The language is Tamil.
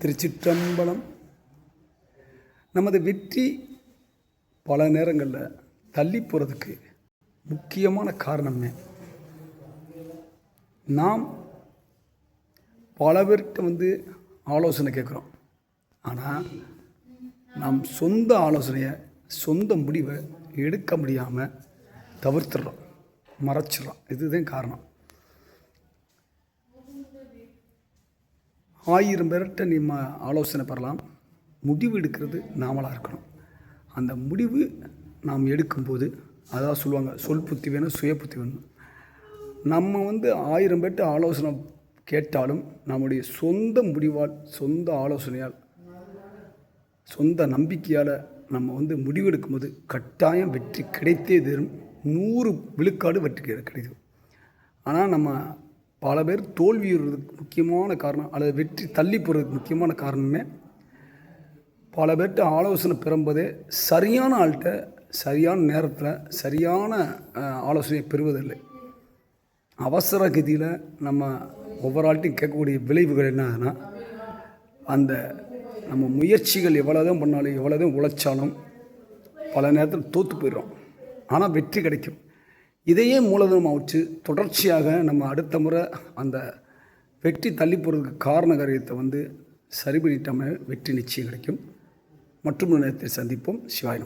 திருச்சிற்றம்பலம். நமது வெற்றி பல நேரங்களில் தள்ளி போகிறதுக்கு முக்கியமான காரணமே நாம் பல பேர்கிட்ட ஆலோசனை கேட்குறோம். ஆனால் நாம் சொந்த ஆலோசனையை சொந்த முடிவை எடுக்க முடியாமல் தவிர்த்துடுறோம், மறைச்சிடறோம். இதுதான் காரணம். 1000 பேர்கிட்ட நீ ஆலோசனை பெறலாம், முடிவு எடுக்கிறது நாமளாக இருக்கணும். அந்த முடிவு நாம் எடுக்கும்போது அதாவது சொல்லுவாங்க, சொல் புத்தி வேணும், சுய புத்தி வேணும். நம்ம 1000 பேர்கிட்ட ஆலோசனை கேட்டாலும் நம்முடைய சொந்த முடிவால், சொந்த ஆலோசனையால், சொந்த நம்பிக்கையால் நம்ம முடிவெடுக்கும்போது கட்டாயம் வெற்றி கிடைத்தே தரும். 100 விழுக்காடு வெற்றி கிடைக்கும். ஆனால் நம்ம பல பேர் தோல்வியுறதுக்கு முக்கியமான காரணம், அல்லது வெற்றி தள்ளி போகிறதுக்கு முக்கியமான காரணமே பல பேர்கிட்ட ஆலோசனை பெறும்போதே சரியான ஆள்கிட்ட சரியான நேரத்தில் சரியான ஆலோசனையை பெறுவதில்லை. அவசர கதியில் நம்ம ஒவ்வொரு ஆள்கிட்டையும் கேட்கக்கூடிய விளைவுகள் என்ன ஆகுதுன்னா, அந்த நம்ம முயற்சிகள் எவ்வளோதான் பண்ணாலும் எவ்வளோதான் உழைச்சாலும் பல நேரத்தில் தோற்று போயிடும். ஆனால் வெற்றி கிடைக்கும். இதையே மூலதனமாக வச்சு தொடர்ச்சியாக நம்ம அடுத்த முறை அந்த வெற்றி தள்ளி போகிறதுக்கு காரண காரியத்தை சரி பண்ணிட்டாமல் வெற்றி நிச்சயம் கிடைக்கும். மற்றும் நேரத்தை சந்திப்போம். சிவாய நமः.